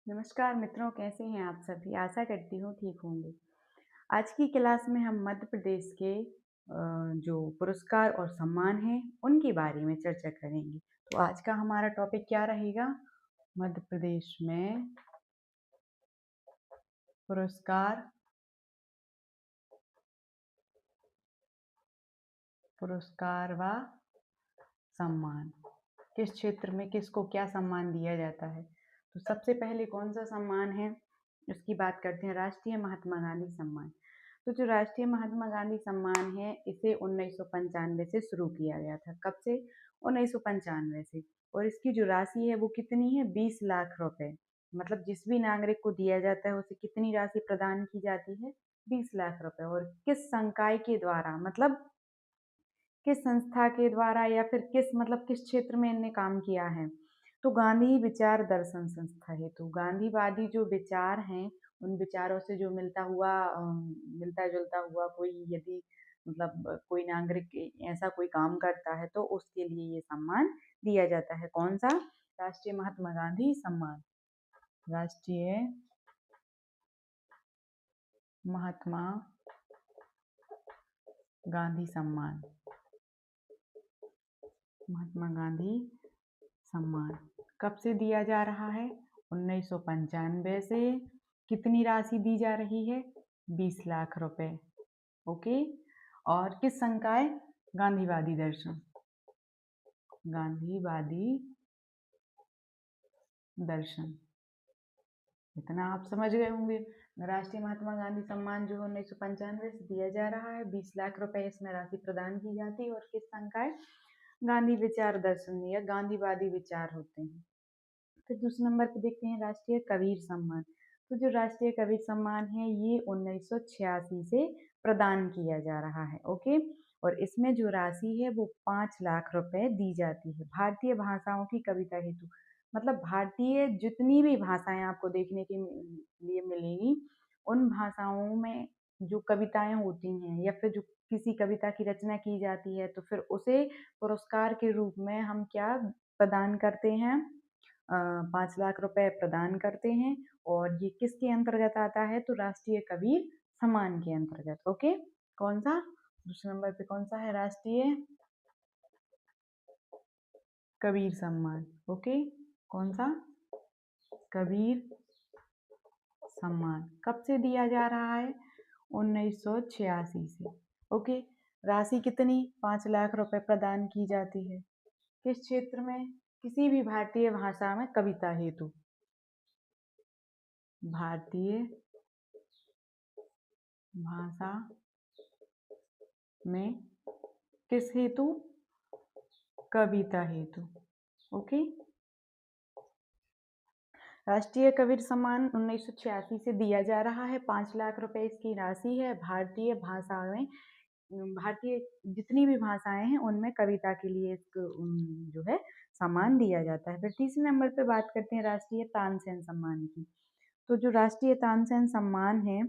नमस्कार मित्रों, कैसे हैं आप सभी। आशा करती हूँ ठीक होंगे। आज की क्लास में हम मध्य प्रदेश के जो पुरस्कार और सम्मान हैं उनके बारे में चर्चा करेंगे। तो आज का हमारा टॉपिक क्या रहेगा? मध्य प्रदेश में पुरस्कार व सम्मान। किस क्षेत्र में किसको क्या सम्मान दिया जाता है? तो सबसे पहले कौन सा सम्मान है उसकी बात करते हैं। राष्ट्रीय महात्मा गांधी सम्मान। तो जो राष्ट्रीय महात्मा गांधी सम्मान है इसे 1995 से शुरू किया गया था। कब से? 1995 से। और इसकी जो राशि है वो कितनी है? 20 लाख रुपए। मतलब जिस भी नागरिक को दिया जाता है उसे कितनी राशि प्रदान की जाती है? 20 लाख रुपए। और किस संकाय के द्वारा, मतलब किस संस्था के द्वारा, या फिर किस क्षेत्र में इनने काम किया है? तो गांधी विचार दर्शन संस्था है। तो गांधीवादी जो विचार हैं उन विचारों से जो मिलता जुलता हुआ कोई, यदि मतलब कोई नागरिक ऐसा कोई काम करता है तो उसके लिए ये सम्मान दिया जाता है। कौन सा? राष्ट्रीय महात्मा गांधी सम्मान। राष्ट्रीय महात्मा गांधी सम्मान। महात्मा गांधी सम्मान कब से दिया जा रहा है? 1995 से। कितनी राशि दी जा रही है? 20 लाख रुपए। ओके। और किस संकाय? गांधीवादी दर्शन। गांधीवादी दर्शन। इतना आप समझ गए होंगे। राष्ट्रीय महात्मा गांधी सम्मान जो है 1995 से दिया जा रहा है। 20 लाख रुपए इसमें राशि प्रदान की जाती है। और किस संकाय? गांधी विचार दर्शन या गांधीवादी विचार होते हैं। फिर दूसरे नंबर पे देखते हैं राष्ट्रीय कबीर सम्मान। तो जो राष्ट्रीय कबीर सम्मान है ये 1986 से प्रदान किया जा रहा है। ओके। और इसमें जो राशि है वो 5 लाख रुपए दी जाती है भारतीय भाषाओं की कविता हेतु। मतलब भारतीय जितनी भी भाषाएं आपको देखने के लिए मिलेंगी उन भाषाओं में जो कविताएं होती हैं या फिर जो किसी कविता की रचना की जाती है तो फिर उसे पुरस्कार के रूप में हम क्या प्रदान करते हैं? 5 लाख रुपए प्रदान करते हैं। और ये किसके अंतर्गत आता है? तो राष्ट्रीय कबीर सम्मान के अंतर्गत। ओके। कौन सा? दूसरे नंबर पे कौन सा है? राष्ट्रीय कबीर सम्मान। ओके। कौन सा? कबीर सम्मान कब से दिया जा रहा है? 1986 से। ओके। राशि कितनी? 5 लाख रुपए प्रदान की जाती है। किस क्षेत्र में? किसी भी भारतीय भाषा में कविता हेतु। भारतीय भाषा में किस हेतु? कविता हेतु। ओके। राष्ट्रीय कबीर सम्मान 1986 से दिया जा रहा है। 5 लाख रुपए इसकी राशि है। भारतीय भाषा में भारतीय जितनी भी भाषाएं हैं उनमें कविता के लिए जो है सम्मान दिया जाता है। फिर तीसरे नंबर पे बात करते हैं राष्ट्रीय तानसेन सम्मान की। तो जो राष्ट्रीय तानसेन सम्मान है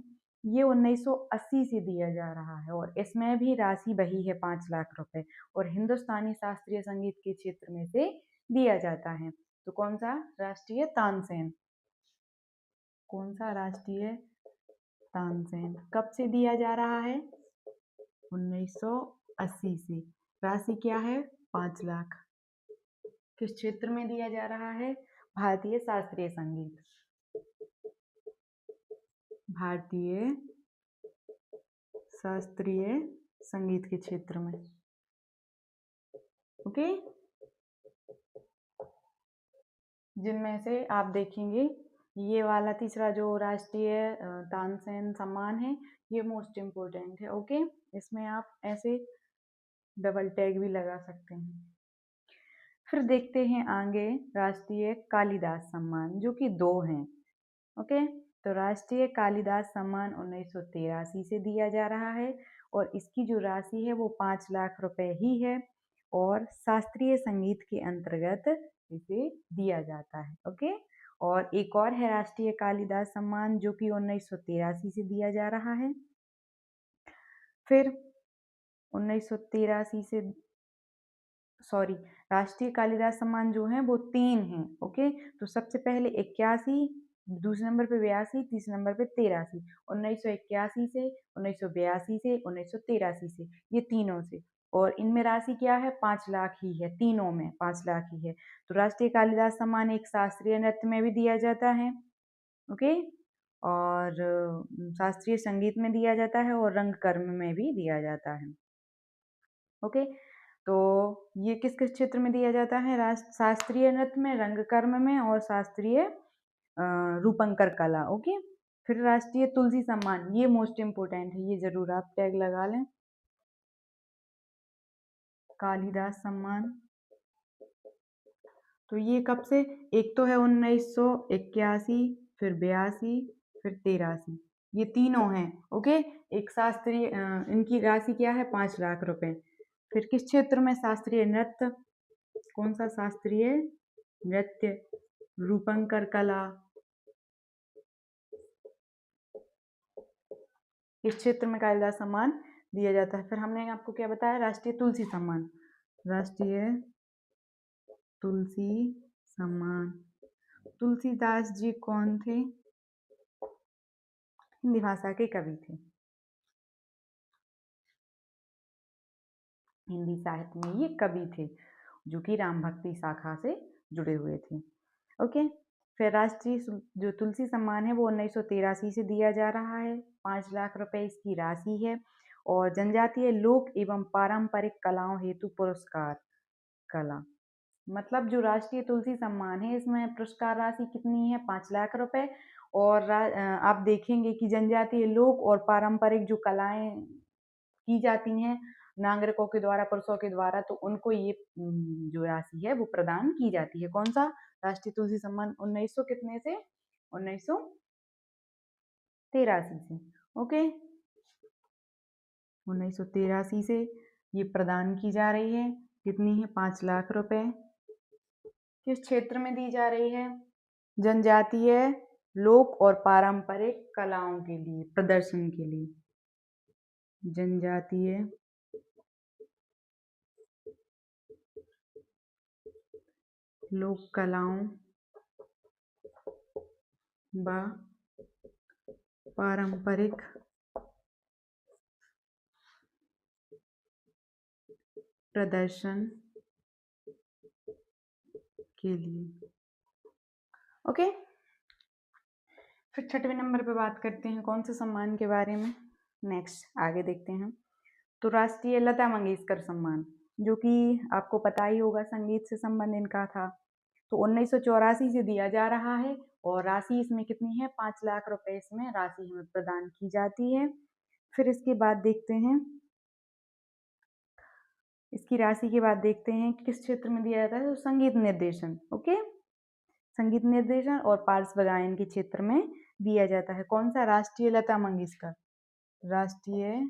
ये 1980 से दिया जा रहा है। और इसमें भी राशि वही है 5 लाख रुपए। और हिंदुस्तानी शास्त्रीय संगीत के क्षेत्र में से दिया जाता है। तो कौन सा? राष्ट्रीय तानसेन। कौन सा? राष्ट्रीय तानसेन कब से दिया जा रहा है? 1980 से। राशि क्या है? 5 लाख। किस क्षेत्र में दिया जा रहा है? भारतीय शास्त्रीय संगीत। भारतीय शास्त्रीय संगीत के क्षेत्र में। ओके। जिनमें से आप देखेंगे ये वाला तीसरा जो राष्ट्रीय तानसेन सम्मान है ये मोस्ट इम्पोर्टेंट है। ओके। इसमें आप ऐसे डबल टैग भी लगा सकते हैं। फिर देखते हैं आगे राष्ट्रीय कालिदास सम्मान जो कि 2 हैं। ओके। तो राष्ट्रीय कालिदास सम्मान 1983 से दिया जा रहा है। और इसकी जो राशि है वो 5 लाख रुपए ही है। और शास्त्रीय संगीत के अंतर्गत इसे दिया जाता है। ओके। और एक और है राष्ट्रीय कालिदास सम्मान जो कि 1983 से दिया जा रहा है। फिर 1983 से राष्ट्रीय कालिदास सम्मान जो है वो 3 हैं। ओके। तो सबसे पहले 81, दूसरे नंबर पे 82, तीसरे नंबर पे 83। 1981 से, 1982 से, 1983 से, ये तीनों से। और इनमें राशि क्या है? 5 लाख ही है, तीनों में 5 लाख ही है। तो राष्ट्रीय कालिदास सम्मान एक शास्त्रीय नृत्य में भी दिया जाता है, ओके, और शास्त्रीय संगीत में दिया जाता है और रंगकर्म में भी दिया जाता है, ओके। तो ये किस किस क्षेत्र में दिया जाता है? शास्त्रीय नृत्य में, रंगकर्म में और शास्त्रीय रूपंकर कला, ओके। फिर राष्ट्रीय तुलसी सम्मान, ये मोस्ट इम्पोर्टेंट है, ये जरूर आप टैग लगा लें। कालिदास सम्मान, तो ये कब से? एक तो है 1981, फिर 82, फिर 83, ये तीनों हैं, ओके। एक शास्त्रीय, इनकी राशि क्या है? 5 लाख रुपए। फिर किस क्षेत्र में? शास्त्रीय नृत्य, कौन सा शास्त्रीय नृत्य? रूपंकर कला, इस क्षेत्र में कालिदास सम्मान दिया जाता है। फिर हमने आपको क्या बताया? राष्ट्रीय तुलसी सम्मान, राष्ट्रीय तुलसी सम्मान। तुलसीदास जी कौन थे? हिंदी भाषा के कवि थे, हिंदी साहित्य में ये कवि थे जो कि राम भक्ति शाखा से जुड़े हुए थे, ओके। फिर राष्ट्रीय जो तुलसी सम्मान है वो 1983 से दिया जा रहा है, 5 लाख रुपए इसकी राशि है। और जनजातीय लोक एवं पारंपरिक कलाओं हेतु पुरस्कार कला, मतलब जो राष्ट्रीय तुलसी सम्मान है इसमें पुरस्कार राशि कितनी है? 5 लाख रुपए। और आप देखेंगे कि जनजातीय लोक और पारंपरिक जो कलाएं की जाती हैं नागरिकों के द्वारा, पुरुषों के द्वारा, तो उनको ये जो राशि है वो प्रदान की जाती है। कौन सा? राष्ट्रीय तुलसी सम्मान 1900 कितने से? 1983 से, ओके। 1983 से ये प्रदान की जा रही है। कितनी है? 5 लाख रुपए। किस क्षेत्र में दी जा रही है? जनजातीय लोक और पारंपरिक कलाओं के लिए, प्रदर्शन के लिए। जनजातीय लोक कलाओं व पारंपरिक प्रदर्शन के लिए, ओके। फिर 6वें नंबर पे बात करते हैं कौन से सम्मान के बारे में? नेक्स्ट आगे देखते हैं। तो राष्ट्रीय लता मंगेशकर सम्मान, जो कि आपको पता ही होगा संगीत से संबंध इनका था, तो 1984 से दिया जा रहा है। और राशि इसमें कितनी है? 5 लाख रुपए इसमें राशि हमें प्रदान की जाती है। फिर इसके बाद देखते हैं, इसकी राशि के बाद देखते हैं किस क्षेत्र में दिया जाता है। तो संगीत निर्देशन, ओके, संगीत निर्देशन और पार्श्व गायन के क्षेत्र में दिया जाता है। कौन सा? राष्ट्रीय लता मंगेशकर, राष्ट्रीय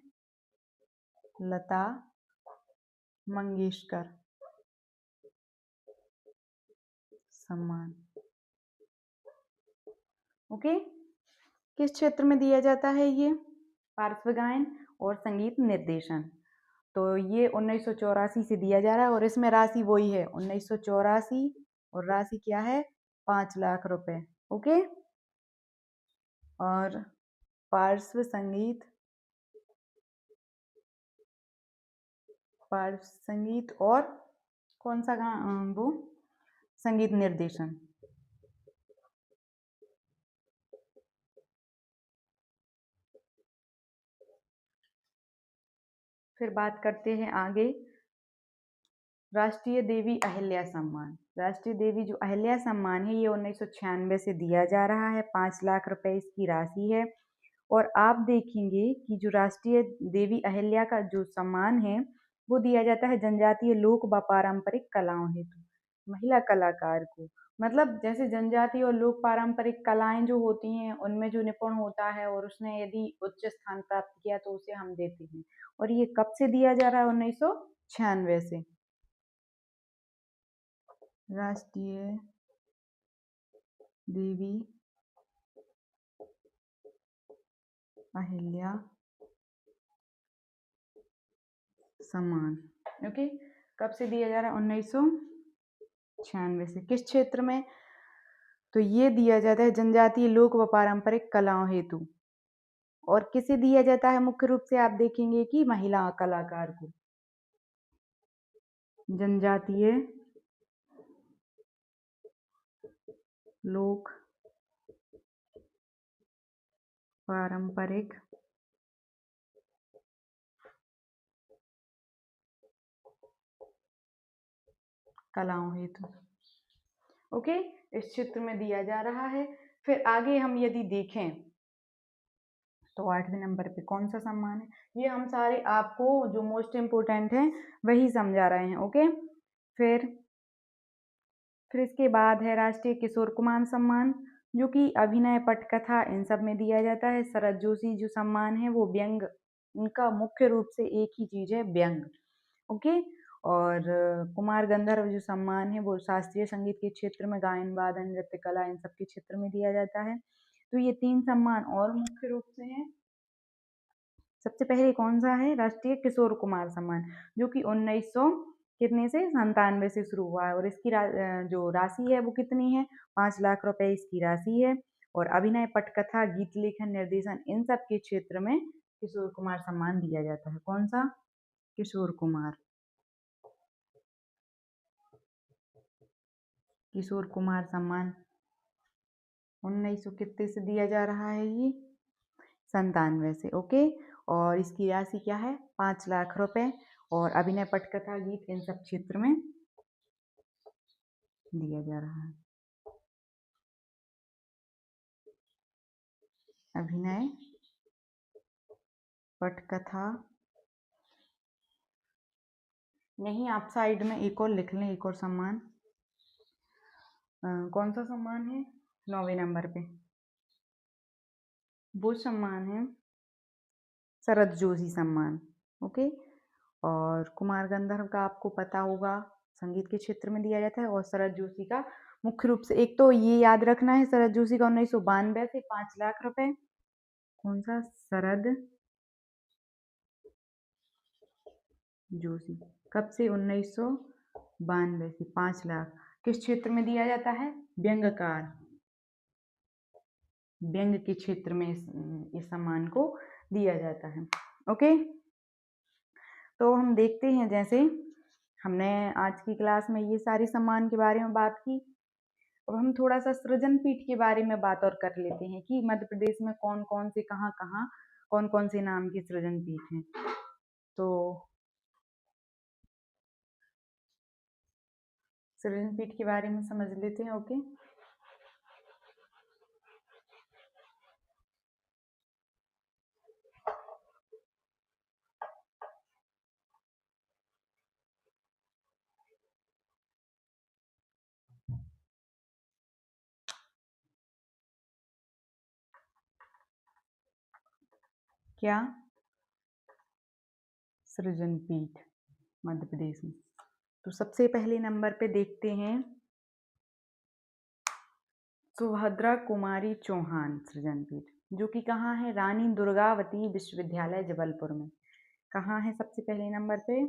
लता मंगेशकर सम्मान, ओके। किस क्षेत्र में दिया जाता है ये? पार्श्व गायन और संगीत निर्देशन। तो ये 1984 से दिया जा रहा है और इसमें राशि वही है 1984, और राशि क्या है? 5 लाख रुपए, ओके। और पार्श्व संगीत, पार्श्व संगीत और कौन सा वो संगीत निर्देशन। फिर बात करते हैं आगे, राष्ट्रीय देवी अहिल्या सम्मान। राष्ट्रीय देवी जो अहिल्या सम्मान है ये 1996 से दिया जा रहा है, 5 लाख रुपए इसकी राशि है। और आप देखेंगे कि जो राष्ट्रीय देवी अहिल्या का जो सम्मान है वो दिया जाता है जनजातीय लोक व पारंपरिक कलाओं हेतु महिला कलाकार को। मतलब जैसे जनजातीय और लोक पारंपरिक कलाएं जो होती हैं उनमें जो निपुण होता है और उसने यदि उच्च स्थान प्राप्त किया तो उसे हम देते हैं। और ये कब से दिया जा रहा है? 1996 से। राष्ट्रीय देवी अहिल्या सम्मान, ओके। कब से दिया जा रहा है? 1996 से। किस क्षेत्र में? तो ये दिया जाता है जनजातीय लोक व पारंपरिक कलाओं हेतु। और किसे दिया जाता है मुख्य रूप से, आप देखेंगे कि महिला कलाकार को। जनजातीय लोक पारंपरिक कलाओं हेतु। ओके, इस चित्र में दिया जा रहा है। फिर आगे हम यदि देखें तो 8वें नंबर पे कौन सा सम्मान है, ये हम सारे आपको जो मोस्ट इम्पोर्टेंट है वही समझा रहे हैं। ओके, फिर इसके बाद है राष्ट्रीय किशोर कुमार सम्मान, जो कि अभिनय, पटकथा इन सब में दिया जाता है। शरद जोशी जो सम्मान है वो व्यंग, उनका मुख्य रूप से एक ही चीज है, व्यंग। ओके, और कुमार गंधर्व जो सम्मान है वो शास्त्रीय संगीत के क्षेत्र में गायन, वादन, नृत्य कला इन सब के क्षेत्र में दिया जाता है। तो ये 3 सम्मान और मुख्य रूप से हैं। सबसे पहले कौन सा है, राष्ट्रीय किशोर कुमार सम्मान, जो कि 1900 कितने से 97 से शुरू हुआ है। और इसकी जो राशि है वो कितनी है, 5 लाख रुपए इसकी राशि है। और अभिनय, पटकथा, गीत लेखन, निर्देशन इन सब के क्षेत्र में किशोर कुमार सम्मान दिया जाता है। कौन सा, किशोर कुमार, किशोर कुमार सम्मान 1900 कितने से दिया जा रहा है, ये 97 से। ओके, और इसकी राशि क्या है, 5 लाख रुपए। और अभिनय, पटकथा, गीत इन सब क्षेत्र में दिया जा रहा है। अभिनय, पटकथा, नहीं आप साइड में एक और लिख लें, एक और सम्मान। कौन सा सम्मान है, 9वें नंबर पे वो सम्मान है शरद जोशी सम्मान। ओके, और कुमार गंधर्व का आपको पता होगा संगीत के क्षेत्र में दिया जाता है। और शरद जोशी का मुख्य रूप से, एक तो ये याद रखना है, शरद जोशी का 1992 से 5 लाख रुपए। कौन सा, शरद जोशी कब से, 1992 से 5 लाख किस क्षेत्र में दिया जाता है, व्यंगकार, व्यंग के क्षेत्र में इस सम्मान को दिया जाता है। ओके, तो हम देखते हैं, जैसे हमने आज की क्लास में ये सारी सम्मान के बारे में बात की। अब हम थोड़ा सा सृजन पीठ के बारे में बात और कर लेते हैं कि मध्य प्रदेश में कौन कौन से, कहाँ कहाँ कौन कौन से नाम के सृजन पीठ हैं। तो सृजन पीठ के बारे में समझ लेते हैं। ओके, क्या, सृजन पीठ मध्य प्रदेश में, तो सबसे पहले नंबर पे देखते हैं सुभद्रा कुमारी चौहान सृजन पीठ, जो कि कहाँ है, रानी दुर्गावती विश्वविद्यालय जबलपुर में। कहाँ है सबसे पहले नंबर पे,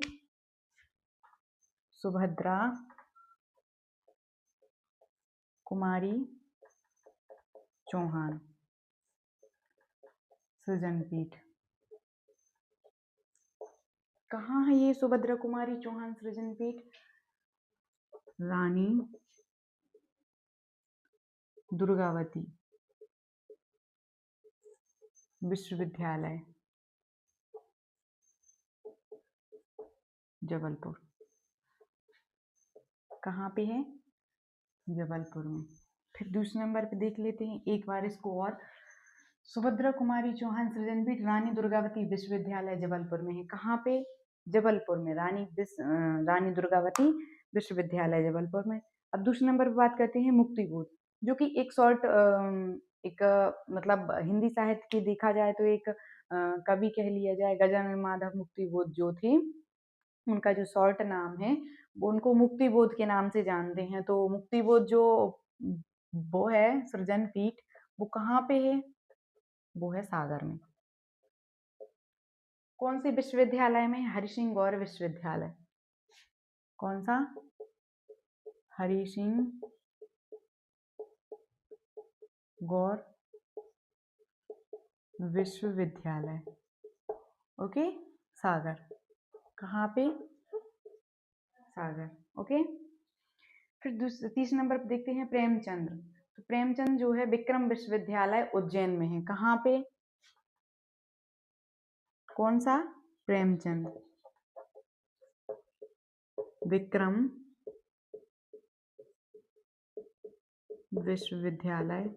सुभद्रा कुमारी चौहान सृजन पीठ। कहाँ है ये सुभद्रा कुमारी चौहान सृजन पीठ, रानी दुर्गावती विश्वविद्यालय जबलपुर। कहाँ पे है, जबलपुर में। फिर दूसरे नंबर पे देख लेते हैं एक बार इसको और, सुभद्रा कुमारी चौहान सृजन पीठ रानी दुर्गावती विश्वविद्यालय जबलपुर में है। कहाँ पे, जबलपुर में, रानी दुर्गावती विश्वविद्यालय जबलपुर में। अब दूसरे नंबर पर बात करते हैं मुक्तिबोध, जो कि एक शॉर्ट, एक मतलब हिंदी साहित्य की देखा जाए तो एक कवि कह लिया जाए, गजानन माधव मुक्तिबोध जो थे, उनका जो शॉर्ट नाम है वो उनको मुक्तिबोध के नाम से जानते हैं। तो मुक्तिबोध जो वो है सृजन पीठ, वो कहाँ पे है, वो है सागर में। कौन सी विश्वविद्यालय में, हरि सिंह गौर विश्वविद्यालय। कौन सा, हरि सिंह गौर विश्वविद्यालय, ओके, सागर, कहाँ पे, सागर, ओके। फिर तीसरे नंबर पर देखते हैं प्रेमचंद। तो प्रेमचंद जो है विक्रम विश्वविद्यालय उज्जैन में है, कहाँ पे, कौन सा, प्रेमचंद विक्रम विश्वविद्यालय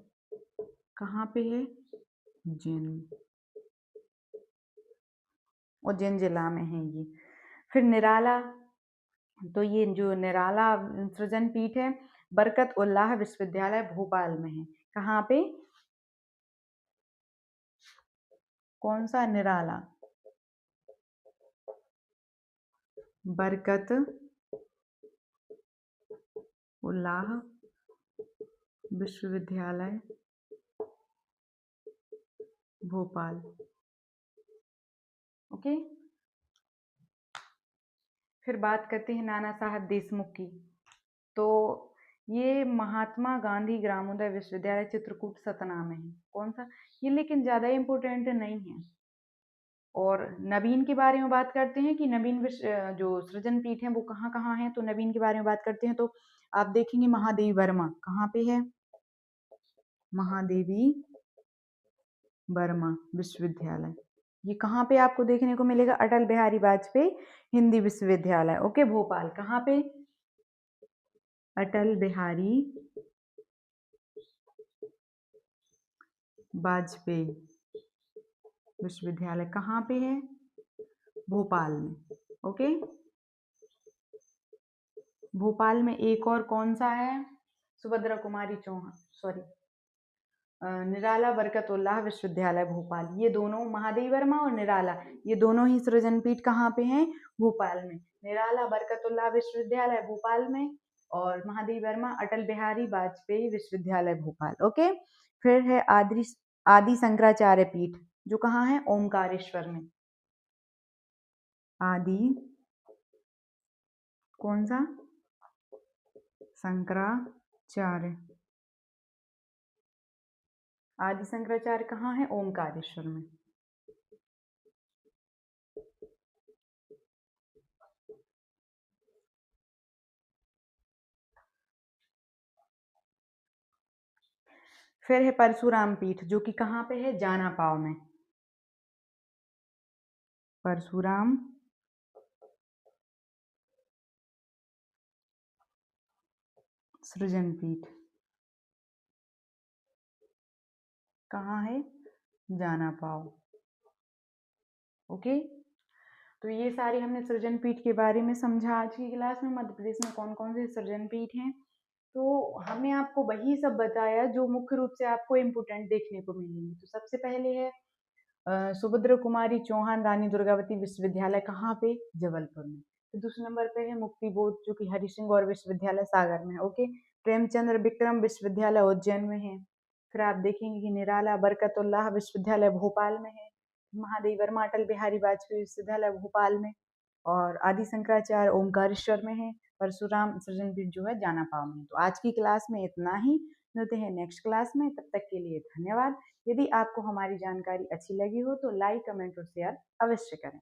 कहाँ पे है, उज्जैन, उज्जैन जिला में है ये। फिर निराला, तो ये जो निराला सृजन पीठ है बरकत उल्लाह विश्वविद्यालय भोपाल में है, कहाँ पे, कौन सा, निराला बरकत उल्लाह विश्वविद्यालय भोपाल, ओके। फिर बात करते हैं नाना साहब देशमुख की। तो ये महात्मा गांधी ग्रामोदय विश्वविद्यालय चित्रकूट सतना में है, कौन सा, ये लेकिन ज़्यादा इम्पोर्टेंट नहीं है। और नवीन के बारे में बात करते हैं कि नवीन जो सृजन पीठ है वो कहाँ कहाँ है, तो नवीन के बारे में बात करते हैं तो आप देखेंगे महादेवी वर्मा कहाँ पे है, महादेवी वर्मा विश्वविद्यालय, ये कहाँ पे आपको देखने को मिलेगा, अटल बिहारी वाजपेयी हिंदी विश्वविद्यालय, ओके, भोपाल, कहाँ पे, अटल बिहारी वाजपेयी विश्वविद्यालय कहाँ पे है, भोपाल में, ओके। भोपाल में एक और कौन सा है, सुभद्रा कुमारी चौहान, सॉरी, निराला बरकतुल्लाह विश्वविद्यालय भोपाल, ये दोनों, महादेवी वर्मा और निराला, ये दोनों ही सृजनपीठ कहाँ पे हैं, भोपाल में। निराला बरकतुल्लाह विश्वविद्यालय भोपाल में और महादेवी वर्मा अटल बिहारी वाजपेयी विश्वविद्यालय भोपाल, ओके। फिर है आदि शंकराचार्य पीठ, जो कहाँ है, ओमकारेश्वर में, आदि कौन सा, शंकराचार्य, आदि शंकराचार्य कहाँ है, ओमकारेश्वर में। फिर है परशुराम पीठ, जो कि कहाँ पे है, जानापाव में, परशुराम सृजन पीठ कहाँ है, जानापाव, ओके। तो ये सारी हमने सृजन पीठ के बारे में समझा आज की क्लास में, मध्य प्रदेश में कौन कौन से सृजन पीठ हैं। तो हमने आपको वही सब बताया जो मुख्य रूप से आपको इम्पोर्टेंट देखने को मिलेंगे। तो सबसे पहले है सुभद्रा कुमारी चौहान रानी दुर्गावती विश्वविद्यालय, कहाँ पे, जबलपुर में। तो दूसरे नंबर पे है मुक्ति बोध, जो कि हरि सिंह गौर विश्वविद्यालय सागर में, ओके। प्रेमचंद्र विक्रम विश्वविद्यालय उज्जैन में है। फिर आप देखेंगे कि निराला बरकतुल्लाह विश्वविद्यालय भोपाल में है, महादेवी वर्मा अटल बिहारी वाजपेयी विश्वविद्यालय भोपाल में, और आदि शंकराचार्य ओमकारेश्वर में है, परशुराम सृजन पीठ जो है जानापाव में। तो आज की क्लास में इतना ही, मिलते हैं नेक्स्ट क्लास में, तब तक के लिए धन्यवाद। यदि आपको हमारी जानकारी अच्छी लगी हो तो लाइक, कमेंट और शेयर अवश्य करें।